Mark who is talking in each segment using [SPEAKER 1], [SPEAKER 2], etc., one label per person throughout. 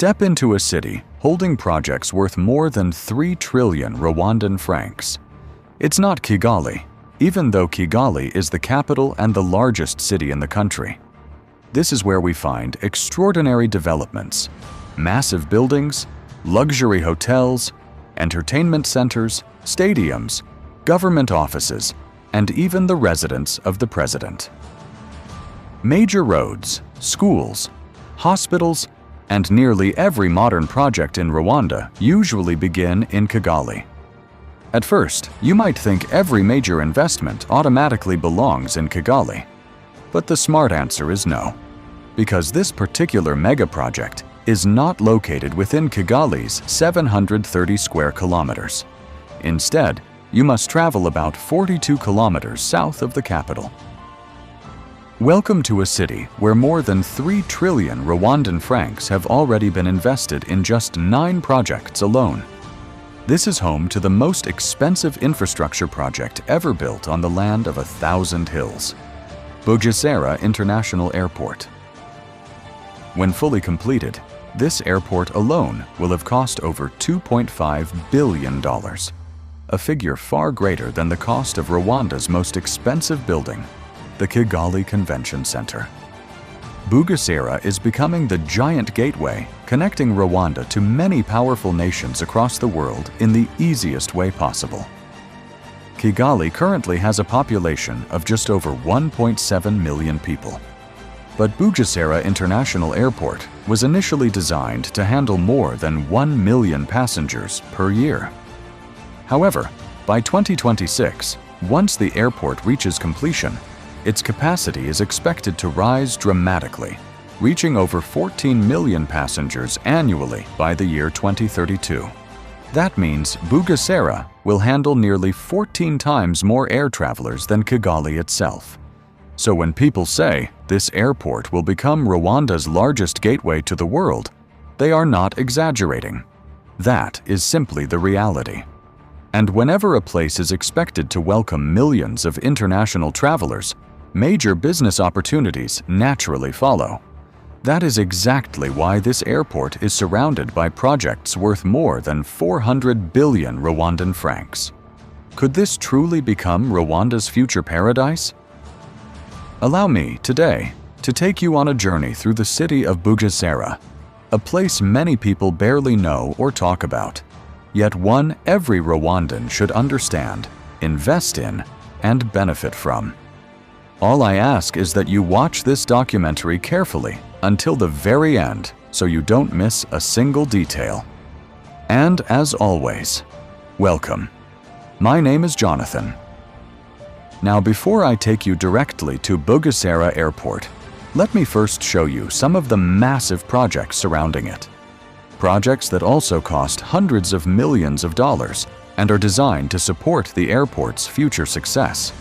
[SPEAKER 1] Step into a city holding projects worth more than 3 trillion Rwandan francs. It's not Kigali, even though Kigali is the capital and the largest city in the country. This is where we find extraordinary developments, massive buildings, luxury hotels, entertainment centers, stadiums, government offices, and even the residence of the president. Major roads, schools, hospitals, and nearly every modern project in Rwanda usually begin in Kigali. At first, you might think every major investment automatically belongs in Kigali. But the smart answer is no, because this particular mega project is not located within Kigali's 730 square kilometers. Instead, you must travel about 42 kilometers south of the capital. Welcome to a city where more than 3 trillion Rwandan francs have already been invested in just 9 projects alone. This is home to the most expensive infrastructure project ever built on the land of 1,000 hills, Bugesera International Airport. When fully completed, this airport alone will have cost over $2.5 billion, a figure far greater than the cost of Rwanda's most expensive building, the Kigali Convention Center. Bugesera is becoming the giant gateway connecting Rwanda to many powerful nations across the world in the easiest way possible. Kigali currently has a population of just over 1.7 million people. But Bugesera International Airport was initially designed to handle more than 1 million passengers per year. However, by 2026, once the airport reaches completion, its capacity is expected to rise dramatically, reaching over 14 million passengers annually by the year 2032. That means Bugesera will handle nearly 14 times more air travelers than Kigali itself. So when people say this airport will become Rwanda's largest gateway to the world, they are not exaggerating. That is simply the reality. And whenever a place is expected to welcome millions of international travelers, major business opportunities naturally follow. That is exactly why this airport is surrounded by projects worth more than 400 billion Rwandan francs. Could this truly become Rwanda's future paradise? Allow me, today, to take you on a journey through the city of Bugesera, a place many people barely know or talk about, yet one every Rwandan should understand, invest in, and benefit from. All I ask is that you watch this documentary carefully until the very end so you don't miss a single detail. And as always, welcome. My name is Jonathan. Now, before I take you directly to Bugesera Airport, let me first show you some of the massive projects surrounding it. Projects that also cost hundreds of millions of dollars and are designed to support the airport's future success.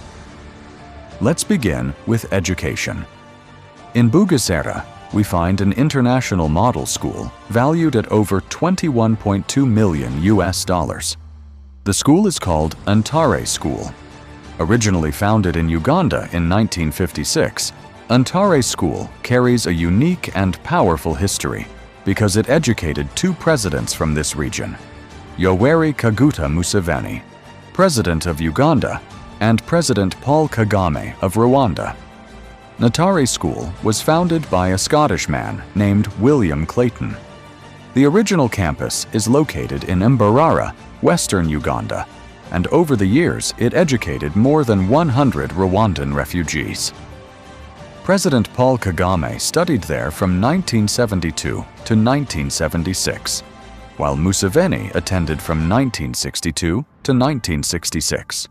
[SPEAKER 1] Let's begin with education. In Bugesera, we find an international model school valued at over $21.2 million US. The school is called RwandAir School. Originally founded in Uganda in 1956, RwandAir School carries a unique and powerful history because it educated 2 presidents from this region, Yoweri Kaguta Museveni, President of Uganda, and President Paul Kagame of Rwanda. RwandAir School was founded by a Scottish man named William Clayton. The original campus is located in Mbarara, western Uganda, and over the years it educated more than 100 Rwandan refugees. President Paul Kagame studied there from 1972 to 1976, while Museveni attended from 1962 to 1966.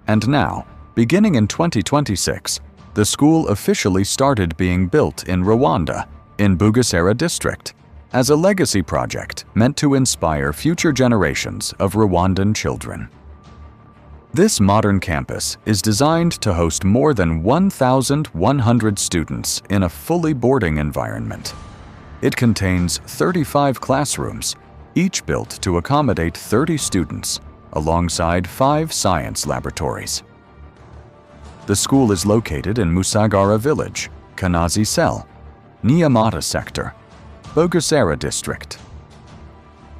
[SPEAKER 1] And now, beginning in 2026, the school officially started being built in Rwanda, in Bugesera district, as a legacy project meant to inspire future generations of Rwandan children. This modern campus is designed to host more than 1,100 students in a fully boarding environment. It contains 35 classrooms, each built to accommodate 30 students, alongside 5 science laboratories. The school is located in Musagara Village, Kanazi Cell, Nyamata Sector, Bugesera district.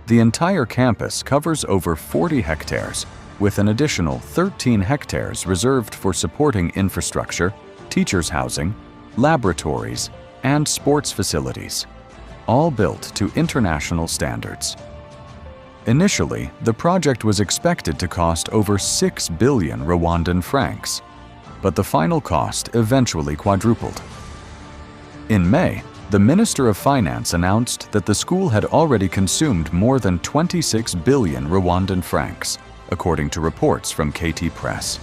[SPEAKER 1] The entire campus covers over 40 hectares, with an additional 13 hectares reserved for supporting infrastructure, teachers' housing, laboratories, and sports facilities, all built to international standards. Initially, the project was expected to cost over 6 billion Rwandan francs, but the final cost eventually quadrupled. In May, the Minister of Finance announced that the school had already consumed more than 26 billion Rwandan francs, according to reports from KT Press.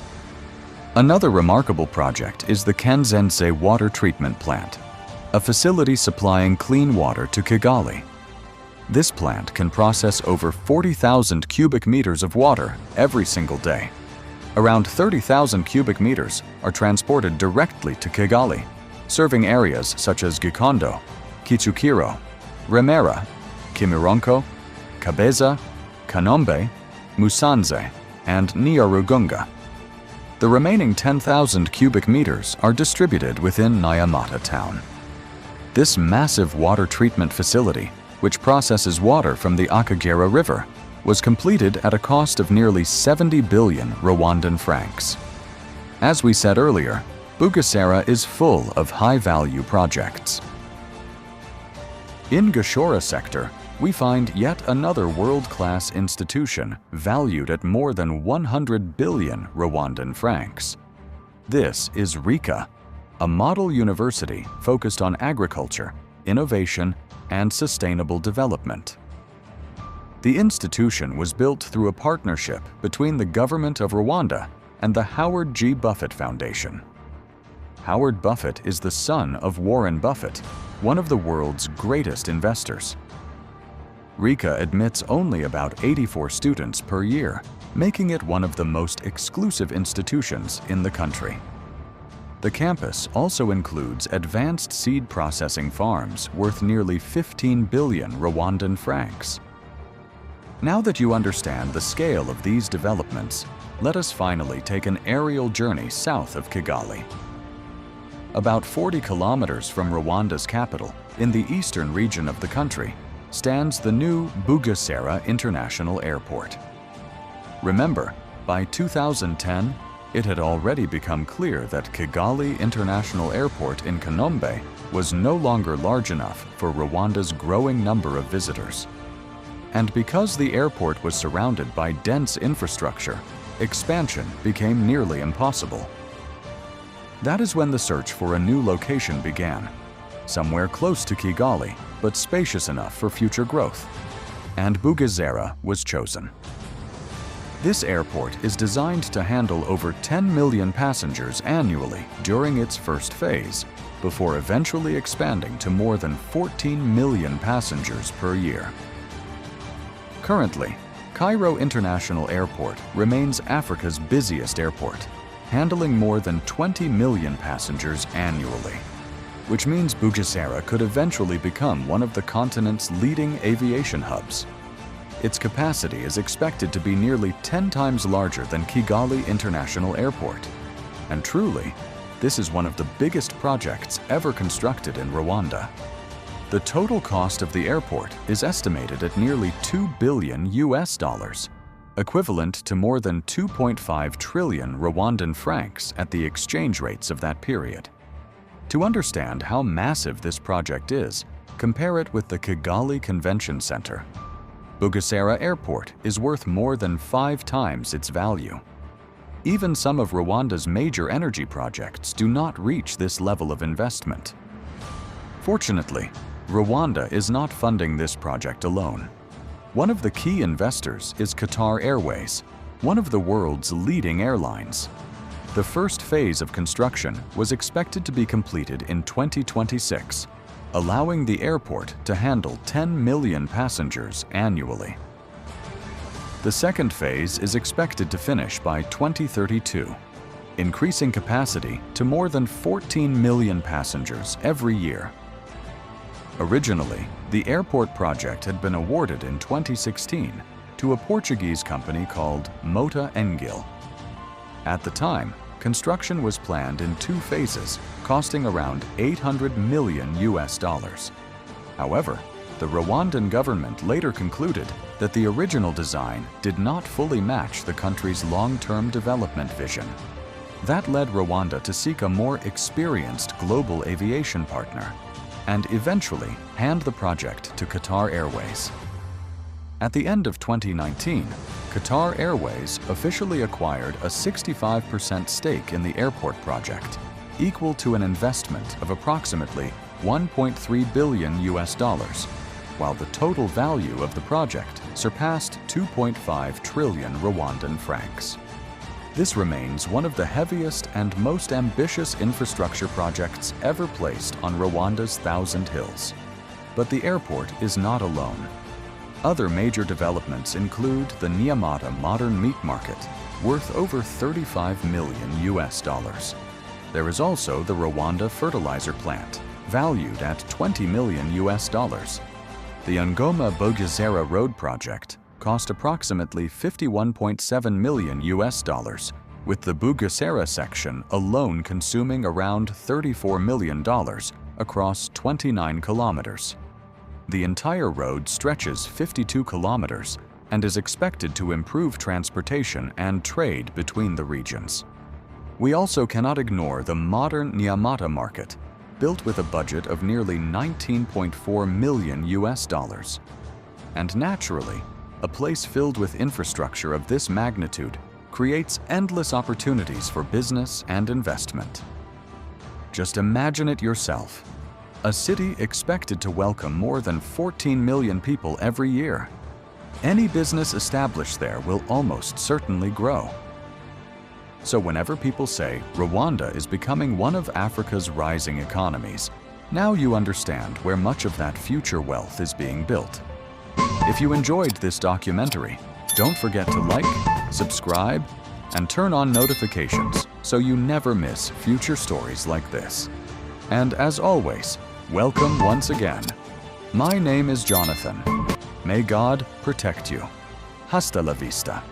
[SPEAKER 1] Another remarkable project is the Kenzense water treatment plant, a facility supplying clean water to Kigali. This plant can process over 40,000 cubic meters of water every single day. Around 30,000 cubic meters are transported directly to Kigali, serving areas such as Gikondo, Kicukiro, Remera, Kimironko, Kabeza, Kanombe, Musanze, and Nyarugunga. The remaining 10,000 cubic meters are distributed within Nyamata town. This massive water treatment facility, which processes water from the Akagera River, was completed at a cost of nearly 70 billion Rwandan francs. As we said earlier, Bugesera is full of high-value projects. In Bugesera sector, we find yet another world-class institution valued at more than 100 billion Rwandan francs. This is RICA, a model university focused on agriculture, innovation, and sustainable development. The institution was built through a partnership between the government of Rwanda and the Howard G. Buffett Foundation. Howard Buffett is the son of Warren Buffett, one of the world's greatest investors. RICA admits only about 84 students per year, making it one of the most exclusive institutions in the country. The campus also includes advanced seed processing farms worth nearly 15 billion Rwandan francs. Now that you understand the scale of these developments, let us finally take an aerial journey south of Kigali. About 40 kilometers from Rwanda's capital, in the eastern region of the country, stands the new Bugesera International Airport. Remember, by 2010, it had already become clear that Kigali International Airport in Kanombe was no longer large enough for Rwanda's growing number of visitors. And because the airport was surrounded by dense infrastructure, expansion became nearly impossible. That is when the search for a new location began, somewhere close to Kigali, but spacious enough for future growth. And Bugesera was chosen. This airport is designed to handle over 10 million passengers annually during its first phase, before eventually expanding to more than 14 million passengers per year. Currently, Cairo International Airport remains Africa's busiest airport, handling more than 20 million passengers annually, which means Bugesera could eventually become one of the continent's leading aviation hubs. Its capacity is expected to be nearly 10 times larger than Kigali International Airport. And truly, this is one of the biggest projects ever constructed in Rwanda. The total cost of the airport is estimated at nearly $2 billion, equivalent to more than 2.5 trillion Rwandan francs at the exchange rates of that period. To understand how massive this project is, compare it with the Kigali Convention Center. Bugesera Airport is worth more than 5 times its value. Even some of Rwanda's major energy projects do not reach this level of investment. Fortunately, Rwanda is not funding this project alone. One of the key investors is Qatar Airways, one of the world's leading airlines. The first phase of construction was expected to be completed in 2026, allowing the airport to handle 10 million passengers annually. The second phase is expected to finish by 2032, increasing capacity to more than 14 million passengers every year. Originally, the airport project had been awarded in 2016 to a Portuguese company called Mota Engil. At the time, construction was planned in 2 phases, costing around $800 million. However, the Rwandan government later concluded that the original design did not fully match the country's long-term development vision. That led Rwanda to seek a more experienced global aviation partner and eventually hand the project to Qatar Airways. At the end of 2019, Qatar Airways officially acquired a 65% stake in the airport project, equal to an investment of approximately $1.3 billion, while the total value of the project surpassed 2.5 trillion Rwandan francs. This remains one of the heaviest and most ambitious infrastructure projects ever placed on Rwanda's Thousand Hills. But the airport is not alone. Other major developments include the Nyamata Modern Meat Market, worth over $35 million. There is also the Rwanda Fertilizer Plant, valued at $20 million. The Ngoma Bugesera Road project cost approximately $51.7 million, with the Bugesera section alone consuming around $34 million across 29 kilometers. The entire road stretches 52 kilometers and is expected to improve transportation and trade between the regions. We also cannot ignore the modern Nyamata market, built with a budget of nearly $19.4 million. And naturally, a place filled with infrastructure of this magnitude creates endless opportunities for business and investment. Just imagine it yourself. A city expected to welcome more than 14 million people every year. Any business established there will almost certainly grow. So whenever people say Rwanda is becoming one of Africa's rising economies, now you understand where much of that future wealth is being built. If you enjoyed this documentary, don't forget to like, subscribe, and turn on notifications so you never miss future stories like this. And as always, welcome once again. My name is Jonathan. May God protect you. Hasta la vista.